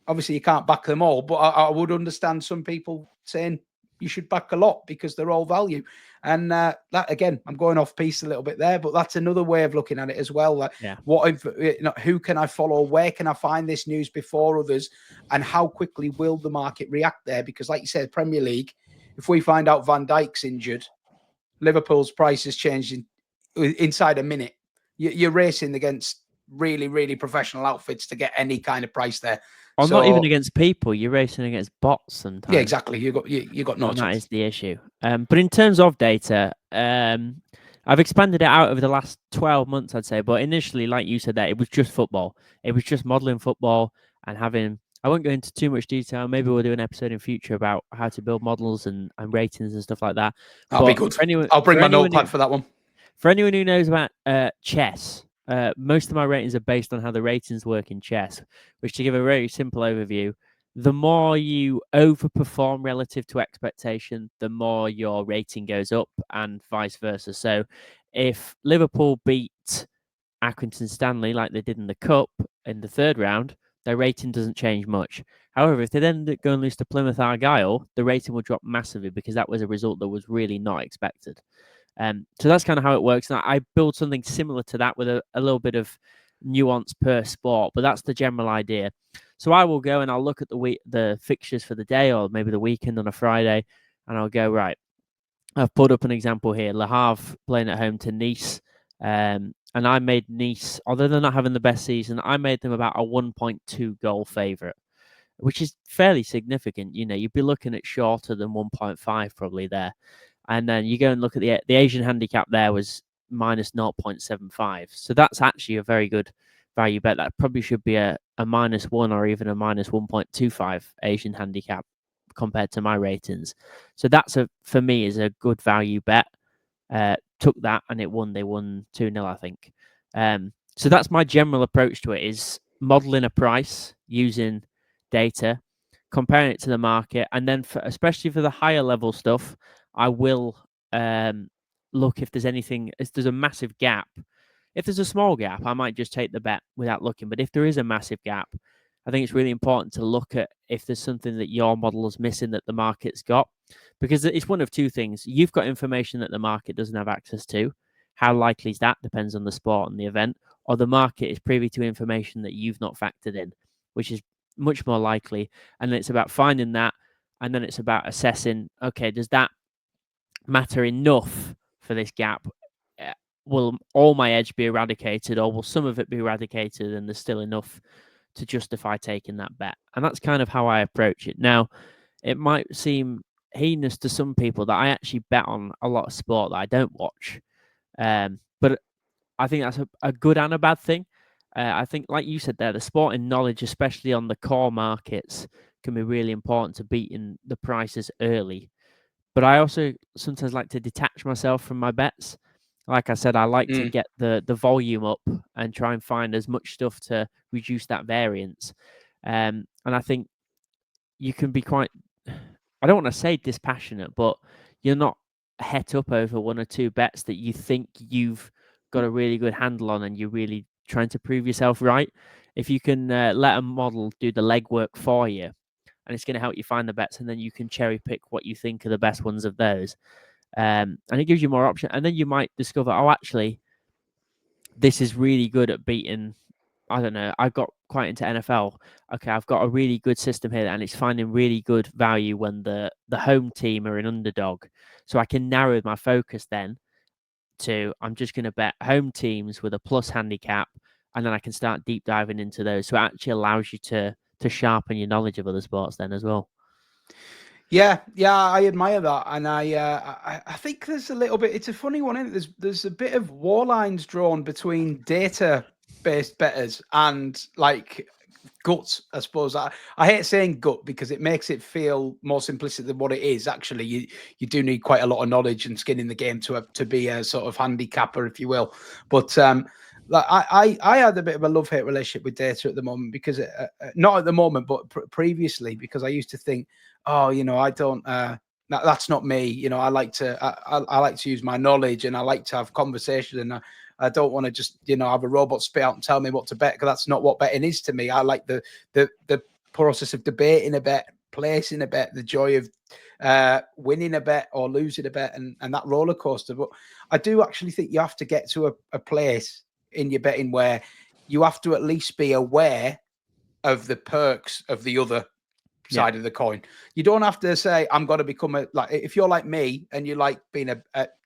obviously, you can't back them all, but I would understand some people saying you should back a lot because they're all value. And that, again, I'm going off piece a little bit there, but that's another way of looking at it as well. Like, who can I follow? Where can I find this news before others? And how quickly will the market react there? Because like you said, Premier League, if we find out Van Dijk's injured, Liverpool's price is changing inside a minute. You're racing against really, really professional outfits to get any kind of price there. Or not even against people. You're racing against bots sometimes. Yeah, exactly. You got no chance. That is the issue. But in terms of data, I've expanded it out over the last 12 months, I'd say. But initially, like you said, that it was just football. It was just modeling football and having. I won't go into too much detail. Maybe we'll do an episode in future about how to build models and ratings and stuff like that. That'll be good. I'll bring my notepad for that one. For anyone who knows about chess, most of my ratings are based on how the ratings work in chess, which, to give a very simple overview, the more you overperform relative to expectation, the more your rating goes up, and vice versa. So, if Liverpool beat Accrington Stanley like they did in the Cup in the third round, their rating doesn't change much. However, if they then go and lose to Plymouth Argyle, the rating will drop massively because that was a result that was really not expected. So that's kind of how it works. And I build something similar to that with a little bit of nuance per sport, but that's the general idea. So I will go and I'll look at the fixtures for the day or maybe the weekend on a Friday, and I'll go, right, I've put up an example here. Le Havre playing at home to Nice. And I made Nice, although they're not having the best season, I made them about a 1.2 goal favourite, which is fairly significant. You know, you'd be looking at shorter than 1.5 probably there. And then you go and look at the Asian handicap there was minus 0.75. So that's actually a very good value bet. That probably should be a -1 or even a minus 1.25 Asian handicap compared to my ratings. So that's for me is a good value bet. Took that and it won. They won 2-0, I think. So that's my general approach to it: is modeling a price using data, comparing it to the market, and then especially for the higher level stuff, I will look if there's anything. If there's a massive gap, if there's a small gap, I might just take the bet without looking. But if there is a massive gap, I think it's really important to look at if there's something that your model is missing that the market's got, because it's one of two things. You've got information that the market doesn't have access to. How likely is that? Depends on the sport and the event. Or the market is privy to information that you've not factored in, which is much more likely. And it's about finding that, and then it's about assessing, okay, does that matter enough for this gap? Will all my edge be eradicated, or will some of it be eradicated and there's still enough to justify taking that bet? And that's kind of how I approach it. Now, it might seem heinous to some people that I actually bet on a lot of sport that I don't watch. But I think that's a good and a bad thing. I think, like you said there, the sporting knowledge, especially on the core markets, can be really important to beating the prices early. But I also sometimes like to detach myself from my bets. Like I said, I like to get the volume up and try and find as much stuff to reduce that variance. And I think you can be quite, I don't want to say dispassionate, but you're not het up over one or two bets that you think you've got a really good handle on and you're really trying to prove yourself right. If you can let a model do the legwork for you, and it's going to help you find the bets, and then you can cherry pick what you think are the best ones of those. And it gives you more options. And then you might discover, oh, actually, this is really good at beating. I don't know. I got quite into NFL. Okay, I've got a really good system here, and it's finding really good value when the home team are an underdog. So I can narrow my focus then to I'm just going to bet home teams with a plus handicap, and then I can start deep diving into those. So it actually allows you to sharpen your knowledge of other sports then as well. Yeah, I admire that, and I think there's a little bit. It's a funny one, isn't it? There's a bit of war lines drawn between data-based betters and like gut. I suppose I hate saying gut because it makes it feel more simplistic than what it is. Actually, you do need quite a lot of knowledge and skin in the game to be a sort of handicapper, if you will. But like I had a bit of a love-hate relationship with data at the moment because not at the moment, but previously, because I used to think, oh, I don't. That's not me. I like to. I like to use my knowledge, and I like to have conversation, and I don't want to just have a robot spit out and tell me what to bet, because that's not what betting is to me. I like the process of debating a bet, placing a bet, the joy of winning a bet or losing a bet, and that roller coaster. But I do actually think you have to get to a place in your betting where you have to at least be aware of the perks of the other side of the coin. You don't have to say, I'm going to become if you're like me and you like being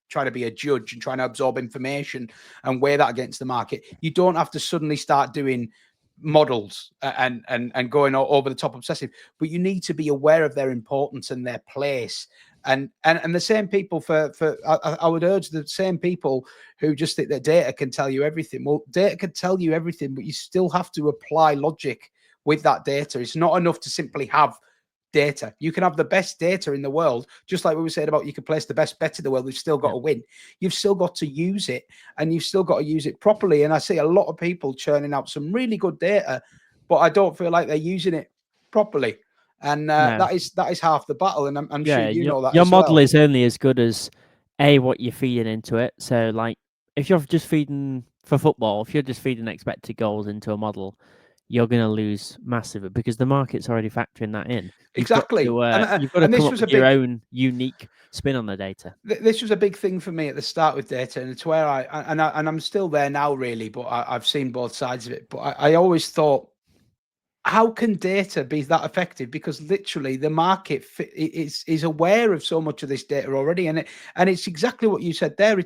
trying to be a judge and trying to absorb information and weigh that against the market, you don't have to suddenly start doing models and going over the top obsessive, but you need to be aware of their importance and their place. And the same people I would urge the same people who just think that data can tell you everything. Well, data can tell you everything, but you still have to apply logic with that data. It's not enough to simply have data. You can have the best data in the world, just like we were saying about you can place the best bet in the world. We've still got to win. You've still got to use it, and you've still got to use it properly. And I see a lot of people churning out some really good data, but I don't feel like they're using it properly. And No. that is half the battle. And I'm sure Yeah, you know that your as model well. is only as good as what you're feeding into it. So, like, if you're just feeding for football, if you're just feeding expected goals into a model, you're going to lose massively because the market's already factoring that in. Exactly. You've got to And come this up was with a your big own unique spin on the data. this was a big thing for me at the start with data, and it's where I'm still there now, really. But I've seen both sides of it. But I always thought, how can data be that effective? Because literally the market is aware of so much of this data already, and it's exactly what you said there.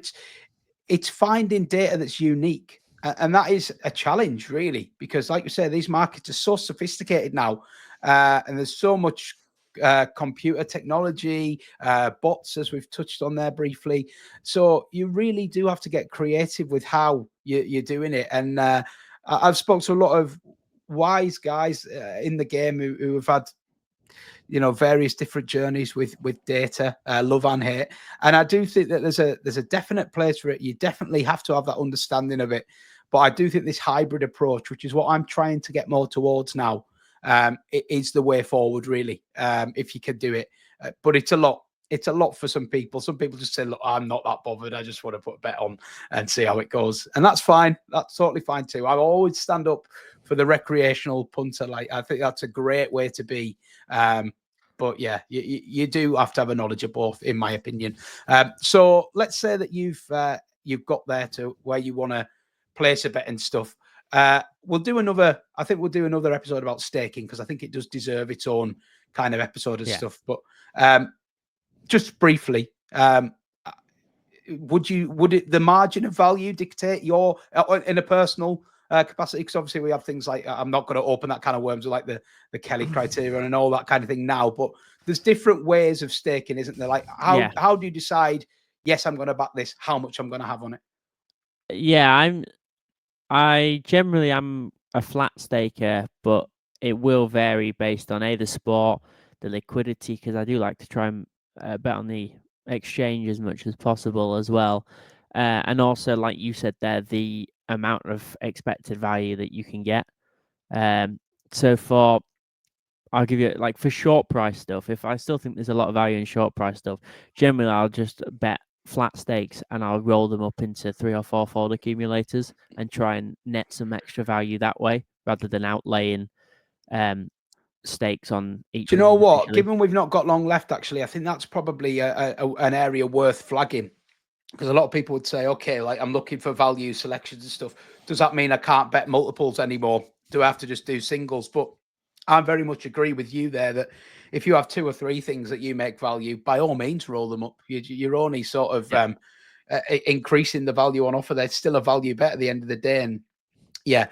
It's finding data that's unique. And that is a challenge, really, because, like you say, these markets are so sophisticated now, and there's so much computer technology, bots, as we've touched on there briefly. So you really do have to get creative with how you're doing it. And I've spoken to a lot of wise guys in the game who have had various different journeys with data, love and hate. And I do think that there's a definite place for it. You definitely have to have that understanding of it. But I do think this hybrid approach, which is what I'm trying to get more towards now, it is the way forward, really, if you can do it. But it's a lot. It's a lot for some people. Some people just say, look, I'm not that bothered. I just want to put a bet on and see how it goes. And that's fine. That's totally fine too. I always stand up for the recreational punter. Like, I think that's a great way to be. But yeah, you do have to have a knowledge of both, in my opinion. So let's say that you've got there to where you want to place a bet and stuff. We'll do another. I think we'll do another episode about staking, because I think it does deserve its own kind of episode and stuff. But just briefly, would the margin of value dictate your in a personal capacity? Because obviously we have things like, I'm not going to open that kind of worms, like the Kelly criterion and all that kind of thing now, but there's different ways of staking, isn't there? Like, how do you decide, yes, I'm going to back this, how much I'm going to have on it? Yeah, I generally am a flat staker, but it will vary based on the sport, the liquidity, because I do like to try and bet on the exchange as much as possible as well. And also, like you said there, the amount of expected value that you can get. So I'll give you, like, for short price stuff, if I still think there's a lot of value in short price stuff, generally I'll just bet flat stakes and I'll roll them up into 3 or 4 fold accumulators and try and net some extra value that way, rather than outlaying stakes on each Do you one know what? individually. Given we've not got long left, actually, I think that's probably an area worth flagging, because a lot of people would say, okay, like, I'm looking for value selections and stuff. Does that mean I can't bet multiples anymore? Do I have to just do singles? But I very much agree with you there that if you have 2 or 3 things that you make value, by all means, roll them up. You're only sort of increasing the value on offer. There's still a value bet at the end of the day. And yeah,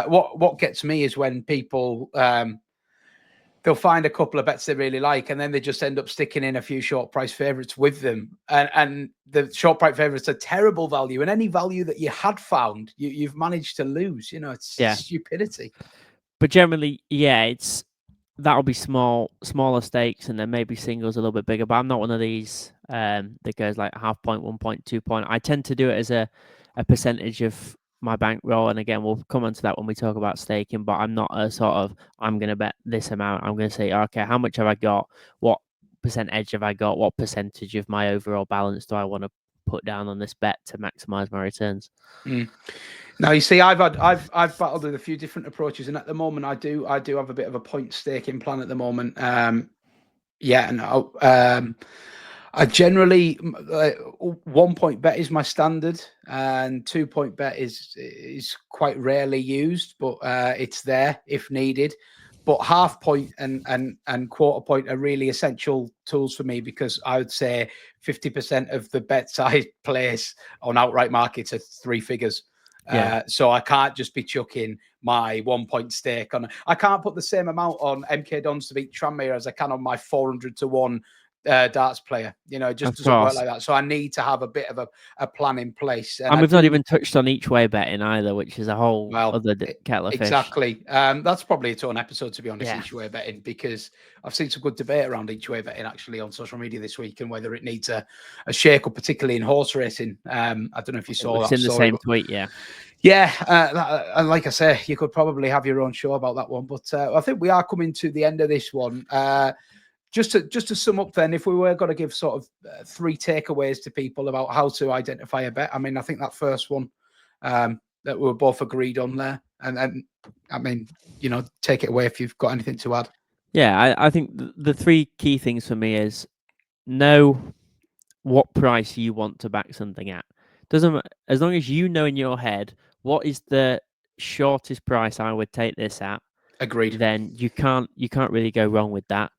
what gets me is when people they'll find a couple of bets they really like, and then they just end up sticking in a few short price favorites with them. And the short price favorites are terrible value. And any value that you had found, you've managed to lose. It's stupidity. But generally, that'll be smaller stakes, and then maybe singles a little bit bigger. But I'm not one of these that goes like half point, 1 point, 2 point. I tend to do it as a percentage of my bankroll, and again, we'll come on to that when we talk about staking. But I'm not a sort of, I'm going to bet this amount. I'm going to say, okay, how much have I got? What percentage have I got? What percentage of my overall balance do I want to put down on this bet to maximize my returns? Now, you see, I've battled with a few different approaches, and at the moment, I do have a bit of a point staking plan at the moment. And I generally 1 point bet is my standard, and 2 point bet is quite rarely used, but it's there if needed. But half point and quarter point are really essential tools for me, because I would say 50% of the bets I place on outright markets are 3 figures. So I can't just be chucking my 1 point stake on. I can't put the same amount on MK Dons to beat Tranmere as I can on my 400 to 1 darts player. It just Of doesn't work course. like that. So I need to have a bit of a plan in place. And we've not even touched on each way betting either, which is a whole other kettle of fish. Exactly. That's probably its own episode, to be honest, Yeah. each way betting, because I've seen some good debate around each way betting actually on social media this week, and whether it needs a shake up, particularly in horse racing. I don't know if you saw that. It's in the same tweet, yeah. Yeah, and like I say, you could probably have your own show about that one. But I think we are coming to the end of this one. Just to sum up, then, if we were going to give sort of 3 takeaways to people about how to identify a bet, I mean, I think that first one that we were both agreed on there, and I mean, take it away if you've got anything to add. Yeah, I think the 3 key things for me is know what price you want to back something at. Doesn't, as long as you know in your head what is the shortest price I would take this at. Agreed. Then you can't really go wrong with that.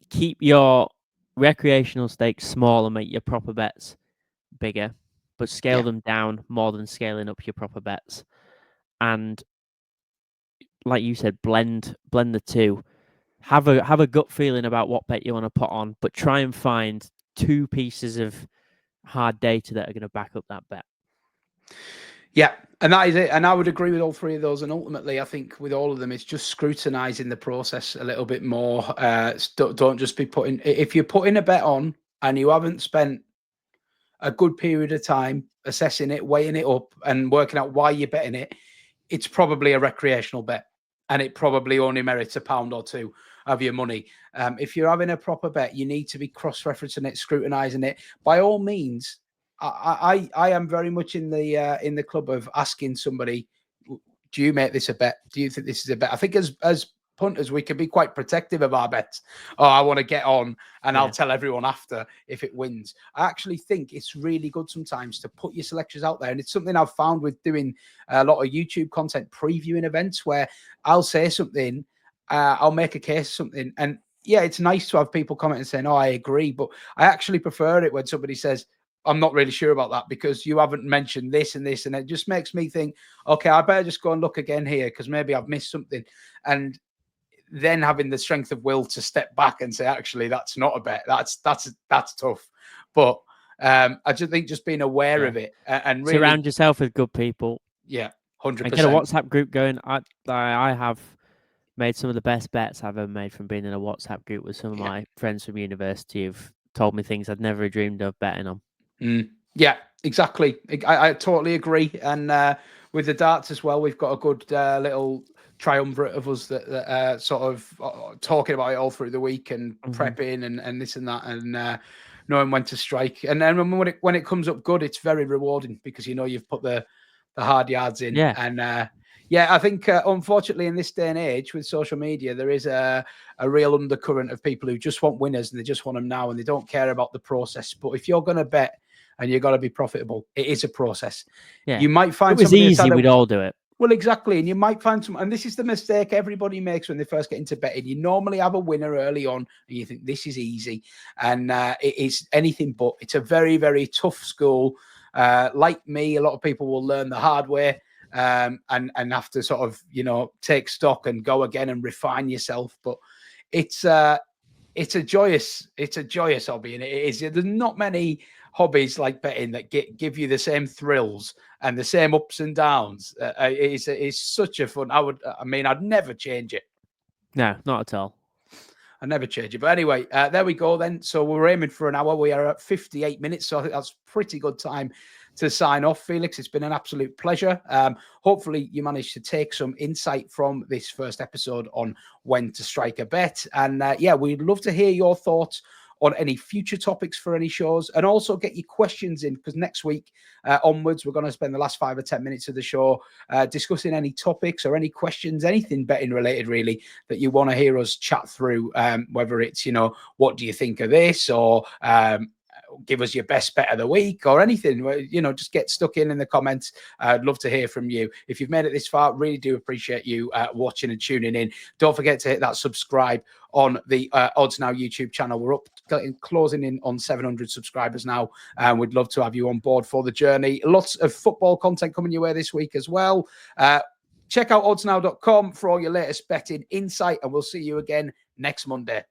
Keep your recreational stakes small and make your proper bets bigger, but scale them down more than scaling up your proper bets. And like you said, blend the two. Have a gut feeling about what bet you want to put on, but try and find 2 pieces of hard data that are going to back up that bet. Yeah, and that is it. And I would agree with all 3 of those. And ultimately, I think with all of them, it's just scrutinizing the process a little bit more. Don't just be putting, if you're putting a bet on and you haven't spent a good period of time assessing it, weighing it up, and working out why you're betting it, it's probably a recreational bet, and it probably only merits £1 or 2 of your money. If you're having a proper bet, you need to be cross-referencing it, scrutinizing it. By all means, I am very much in the club of asking somebody, do you make this a bet? Do you think this is a bet? I think as punters, we can be quite protective of our bets. Oh, I want to get on, and I'll tell everyone after if it wins. I actually think it's really good sometimes to put your selections out there. And it's something I've found with doing a lot of YouTube content, previewing events, where I'll say something, I'll make a case of something. And yeah, it's nice to have people commenting saying, oh, I agree. But I actually prefer it when somebody says, I'm not really sure about that because you haven't mentioned this and this. And it just makes me think, okay, I better just go and look again here because maybe I've missed something. And then having the strength of will to step back and say, actually, that's not a bet. That's tough. But I just think just being aware of it and really surround yourself with good people. Yeah, 100%. And get a WhatsApp group going. I have made some of the best bets I've ever made from being in a WhatsApp group with some of my friends from university who've told me things I'd never dreamed of betting on. Yeah, exactly. I totally agree. And with the darts as well, we've got a good little triumvirate of us that sort of talking about it all through the week and prepping and this and that, and knowing when to strike. And then when it comes up good, it's very rewarding because you've put the hard yards in. Yeah. And I think unfortunately in this day and age with social media, there is a real undercurrent of people who just want winners and they just want them now and they don't care about the process. But if you're going to bet and you've got to be profitable, it is a process. Yeah. You might find it was easy, we'd all do it. Well, exactly. And you might find and this is the mistake everybody makes when they first get into betting. You normally have a winner early on and you think this is easy. And it is anything but. It's a very, very tough school. Like me, a lot of people will learn the hard way and have to sort of, take stock and go again and refine yourself. But it's a joyous hobby. And it is. There's not many hobbies like betting that give you the same thrills and the same ups and downs. It's such a fun. I'd never change it. No, not at all. I never change it. But anyway, there we go then. So we're aiming for an hour. We are at 58 minutes. So I think that's pretty good time to sign off, Felix. It's been an absolute pleasure. Hopefully you managed to take some insight from this first episode on when to strike a bet. And we'd love to hear your thoughts on any future topics for any shows, and also get your questions in, because next week onwards, we're going to spend the last 5 or 10 minutes of the show discussing any topics or any questions, anything betting related, really, that you want to hear us chat through, whether it's, what do you think of this, or give us your best bet of the week or anything, just get stuck in the comments. I'd love to hear from you. If you've made it this far, really do appreciate you watching and tuning in. Don't forget to hit that subscribe on the Odds Now YouTube channel. We're closing in on 700 subscribers now, and we'd love to have you on board for the journey. Lots of football content coming your way this week as well. Check out oddsnow.com for all your latest betting insight, and we'll see you again next Monday.